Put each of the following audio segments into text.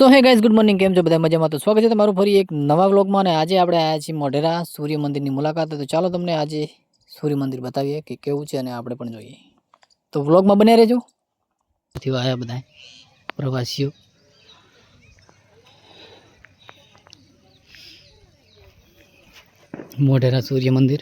સો hey guys, good morning. કેમ છો બધા? મજામાં? તો સ્વાગત છે તમારું ફરી એક નવા વ્લોગમાં. અને આજે આપણે આવ્યા છીએ મોઢેરા સૂર્ય મંદિરની મુલાકાતે. તો ચાલો તમને આજે સૂર્ય મંદિર બતાવીએ કે કેવું છે અને આપણે પણ જોઈએ. તો વ્લોગમાં બને રહેજો. આવ્યા બધા પ્રવાસીઓ. મોઢેરા સૂર્ય મંદિર.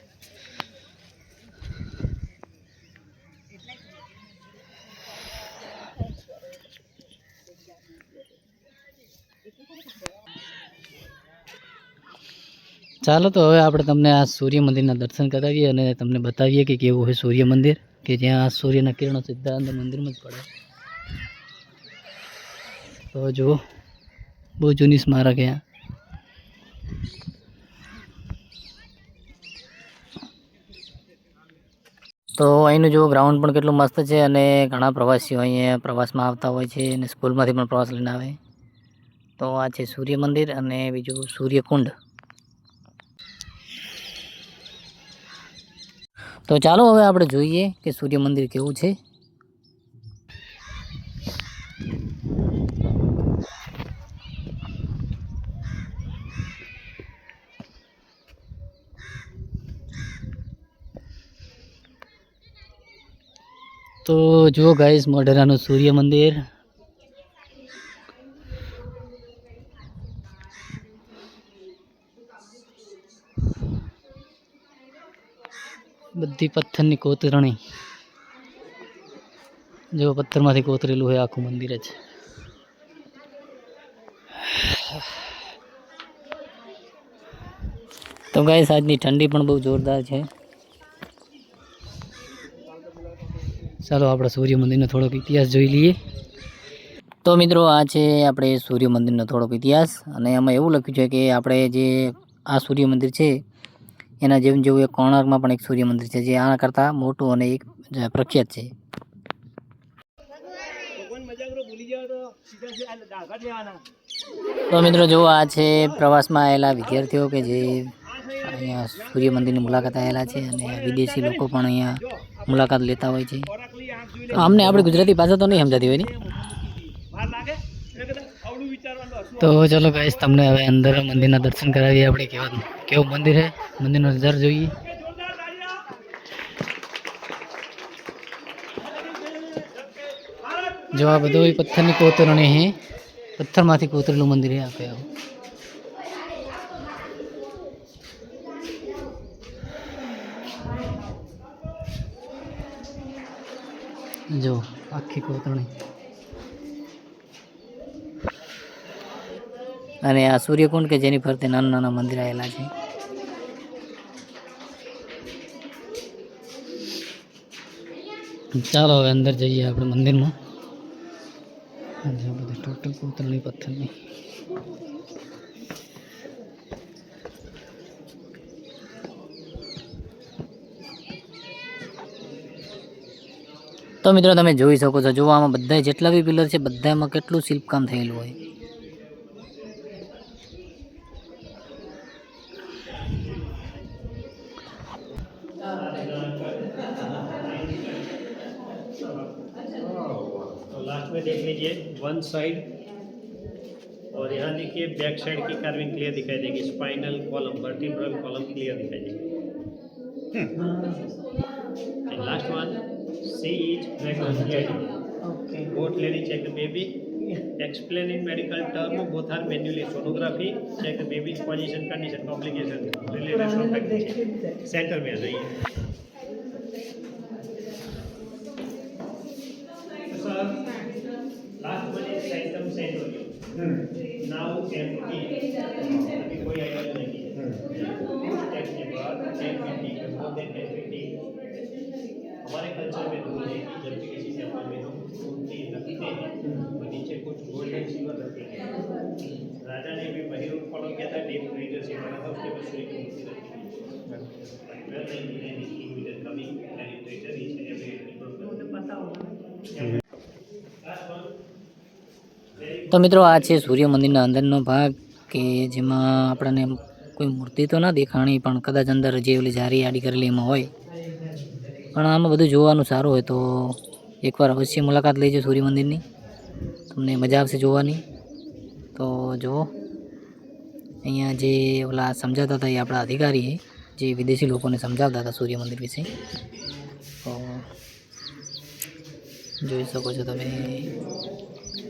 ચાલો તો હવે આપણે તમને આ સૂર્ય મંદિરના દર્શન કરાવીએ અને તમને બતાવીએ કે કેવું હોય સૂર્ય મંદિર, કે જ્યાં સૂર્યના કિરણો સીધા અંદર મંદિરમાં જ પડે. તો જુઓ, બહુ જૂની સ્મારક અહીંયા. તો અહીંનું જો ગ્રાઉન્ડ પણ કેટલું મસ્ત છે અને ઘણા પ્રવાસીઓ અહીંયા પ્રવાસમાં આવતા હોય છે અને સ્કૂલમાંથી પણ પ્રવાસ લઈને આવે. તો આ છે સૂર્ય મંદિર અને બીજું સૂર્યકુંડ. તો ચાલો હવે આપણે જોઈએ કે સૂર્ય મંદિર કેવું છે. તો જુઓ ગાઈસ, મોઢેરાનું સૂર્ય મંદિર. બધી પથ્થરની કોતરણી. જો પથ્થરમાંથી કોતરેલું હોય આખું મંદિર જ. તો ગાઈસ, આજની ઠંડી પણ બહુ જોરદાર છે. ચાલો આપણે સૂર્ય મંદિરનો થોડોક ઇતિહાસ જોઈ લઈએ. તો મિત્રો, આ છે આપણે સૂર્ય મંદિરનો થોડોક ઇતિહાસ. અને એમાં એવું લખ્યું છે કે આપણે જે આ સૂર્ય મંદિર છે એના જેવું એક કોણાર્કમાં પણ એક સૂર્ય મંદિર છે જે આના કરતાં મોટું અને એક પ્રખ્યાત છે. તો મિત્રો જુઓ, આ છે પ્રવાસમાં આવેલા વિદ્યાર્થીઓ કે જે અહીંયા સૂર્ય મંદિરની મુલાકાત આવેલા છે અને વિદેશી લોકો પણ અહીંયા મુલાકાત લેતા હોય છે. અમને આપણી ગુજરાતી ભાષા તો નહીં સમજાતી હોય ને. તો ચલો ગાઈસ, તમને હવે અંદર મંદિરના દર્શન કરાવીએ આપણે. કેવું મંદિર છે, મંદિરનો નજારો જોઈએ. જો આ બધું પથ્થરની કોતરણી છે, પથ્થરમાંથી કોતરેલું મંદિર છે આપણે. જો આખી કોતરણી. અને આ સૂર્યકુંડ કે જેની ફરતે નાના નાના મંદિર આવેલા છે. ચાલો હવે અંદર જઈએ આપણે મંદિરમાં. બધું ટોટલ કોતરણી પથ્થરની. તો મિત્રો, તમે જોઈ શકો છો, જોવા આમાં બધા જેટલા બી પિલર છે બધામાં કેટલું શિલ્પકામ થયેલું હોય. तो लास्ट में देख लीजिए वन साइड, और यहाँ देखिए बैक साइड की कार्विंग क्लियर दिखाई देगी. Spinal column, vertebral column clear दिखाई देगी. And last one, C is regular. Okay. Both lady check the baby. Explain in medical term. Both are manually sonography. Check the baby's position, condition, complication. Related center में आ जाइए. Last one is सेंटम सेंटोरियम. Now empty. अभी कोई idea नहीं है. Test के बाद एम्प्टी के बाद एम्प्टी. हमारे कल्चर में रूल है कि जब भी किसी सैंपल में हम मूर्ति रखते हैं तो नीचे कुछ गोल्डन सिल्वर रखते हैं. राजा ने भी वही रूल फॉलो किया था. डीप फ्रीजर से बना था, उसके बाद सूर्य की मूर्ति रखी थी. कमिंग टेम्परेचर इज एवरी पता होगा. તો મિત્રો, આ છે સૂર્ય મંદિરના અંદરનો ભાગ કે જેમાં આપણને કોઈ મૂર્તિ તો ના દેખાણી, પણ કદાચ અંદર જે ઓલી જારી આડી કરેલી એમાં હોય. પણ આમાં બધું જોવાનું સારું હોય તો એકવાર અવશ્ય મુલાકાત લેજો સૂર્ય મંદિરની. તમને મજા આવશે જોવાની. તો તો જુઓ અહીંયા જે ઓલા સમજાવતા હતા એ આપણા અધિકારી જે વિદેશી લોકોને સમજાવતા હતા સૂર્ય મંદિર વિશે. તો જોઈ શકો છો તમે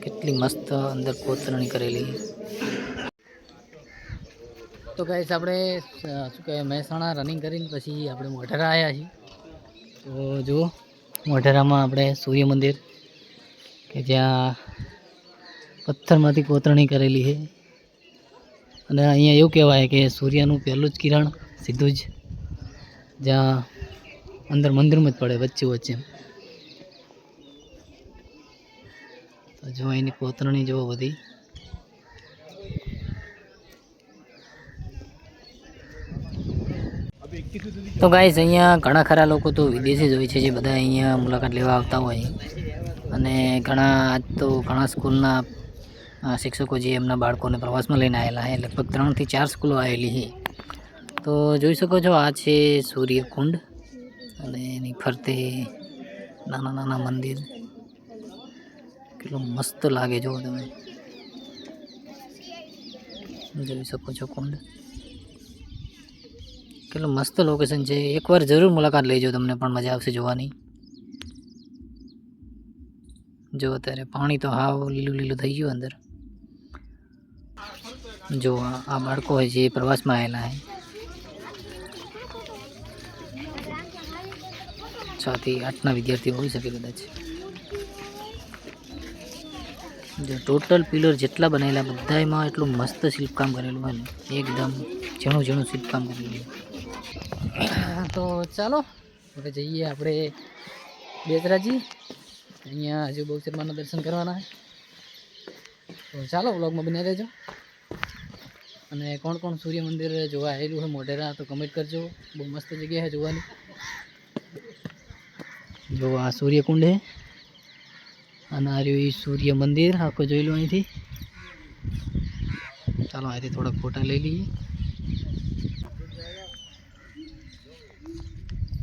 કેટલી મસ્ત અંદર કોતરણી કરેલી. તો ગાઈસ આપણે શું કહેવાય મહેસાણા રનિંગ કરીને પછી આપણે મોઢેરા આવ્યા છીએ. તો જુઓ મોઢેરામાં આપણે સૂર્ય મંદિર કે જ્યાં પથ્થરમાંથી કોતરણી કરેલી છે. અને અહીંયા એવું કહેવાય કે સૂર્યનું પહેલું જ કિરણ સીધું જ જ્યાં અંદર મંદિરમાં જ પડે વચ્ચે વચ્ચે. તો જો એની કોતરણી જુઓ બધી. તો ગાઈસ અહીંયા ઘણા ખરા લોકો તો વિદેશી જ હોય છે જે બધા અહીંયા મુલાકાત લેવા આવતા હોય. અને ઘણા સ્કૂલના શિક્ષકો જે એમના બાળકોને પ્રવાસમાં લઈને આવેલા છે. લગભગ 3 થી 4 સ્કૂલો આવેલી છે. તો જોઈ શકો છો આ છે સૂર્યકુંડ અને એની ફરતે નાના નાના મંદિર. કેટલું મસ્ત લાગે જો તમે જોઈ શકો છો કુંડ. કેટલું મસ્ત લોકેશન છે. એકવાર જરૂર મુલાકાત લેજો, તમને પણ મજા આવશે જોવાની. જો અત્યારે પાણી તો હાવ લીલું લીલું થઈ ગયું અંદર. જો આ બાળકો હોય જે પ્રવાસમાં આવેલા છે 6 થી 8ના વિદ્યાર્થીઓ હોઈ શકે કદાચ. જો ટોટલ પિલર જેટલા બનેલા બધામાં એટલું મસ્ત શિલ્પકામ કરેલું હોય ને, એકદમ ઝીણું ઝીણું શિલ્પકામ કરેલું. તો ચાલો હવે જઈએ આપણે બેચરાજી. અહીંયા હજુ બહુચરમાના દર્શન કરવાના છે. તો ચાલો વ્લોગમાં બન્યા રહેજો. અને કોણ કોણ સૂર્ય મંદિર જોવા આવેલું હોય મોઢેરા તો કમેન્ટ કરજો. બહુ મસ્ત જગ્યા છે જોવાની. જો આ સૂર્યકુંડ છે અને આ રહ્યું સૂર્ય મંદિર આખો જોઈ લો અહીંથી. ચાલો અહીંથી થોડાક ફોટા લઈ લઈએ.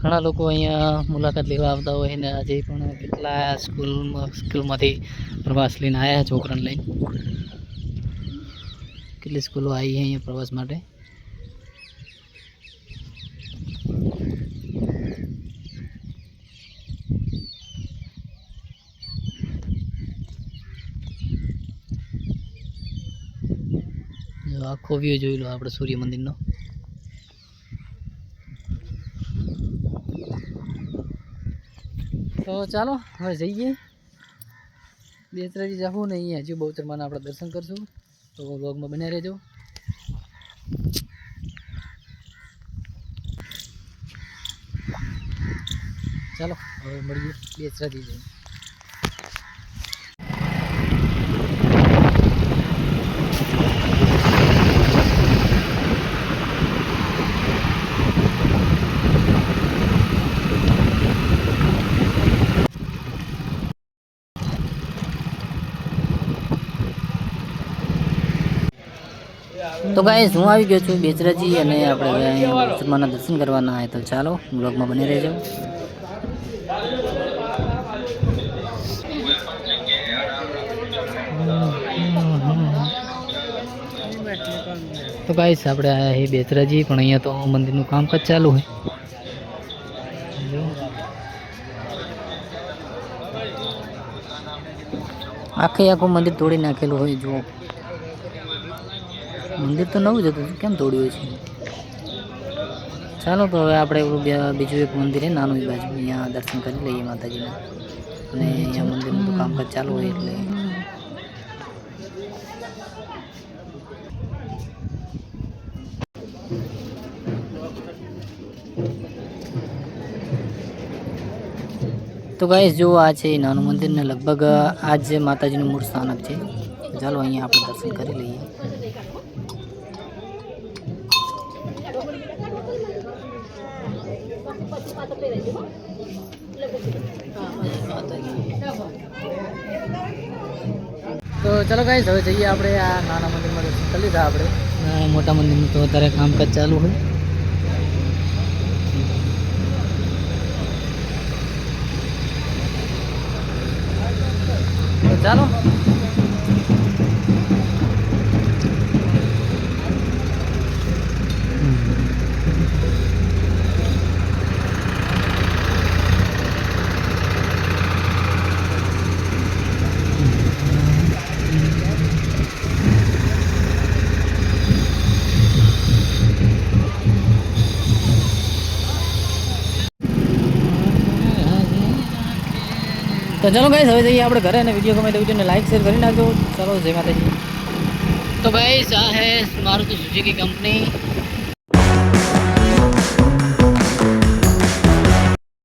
ઘણા લોકો અહીંયા મુલાકાત લેવા આવતા હોય ને આજે પણ કેટલા સ્કૂલમાંથી પ્રવાસ લઈને આવ્યા છોકરાને લઈને. કેટલી સ્કૂલો આવી છે અહીંયા પ્રવાસ માટે. આખો વ્યૂ જોઈ લો આપણે સૂર્ય મંદિરનો. તો ચાલો હવે જઈએ બેચરાજી જવું ને અહીંયા હજુ બહુચરમાના આપણે દર્શન કરશું. તો વ્લોગમાં બન્યા રહેજો. ચાલો હવે મળીએ બેચરાજી જઈએ. તો ગાઈસ હું આવી ગયો છું બેચરાજી અને આપણે બહુચરમાના દર્શન કરવાના હોય. તો ચાલો બ્લોગમાં બની રહેજો. તો ગાઈસ આપણે આયા છીએ બેચરાજી, પણ અહીંયા તો મંદિરનું કામકાજ ચાલુ છે. આખું મંદિર તોડી નાખેલું હોય. જુઓ મંદિર તો નવું જ હતું, કેમ તોડ્યું છે? ચાલો તો હવે આપણે બીજું એક મંદિર છે નાનું બાજુ, અહીંયા દર્શન કરી લઈએ માતાજીના. અને અહીંયા મંદિરનું તો કામકાજ ચાલુ હોય એટલે તો ગાઈસ જો આ છે નાનું મંદિર ને લગભગ આ જ માતાજીનું મૂળ સ્થાનક છે. ચાલો અહીંયા આપણે દર્શન કરી લઈએ. તો ચલો ગાઈસ હવે જઈએ આપણે આ નાના મંદિરમાં દર્શન કરી લીધા આપણે. મોટા મંદિરનું તો અત્યારે કામકાજ ચાલુ હોય. તો ચાલો તો ચલો ગાઈસ હવે જઈએ આપણે ઘરે અને વિડીયો ગમે તો વિડીયોને લાઈક શેર કરી નાખજો. ચાલો જય માતાજી. તો ગાઈસ આ હે મારુતિ સુઝુકી કંપની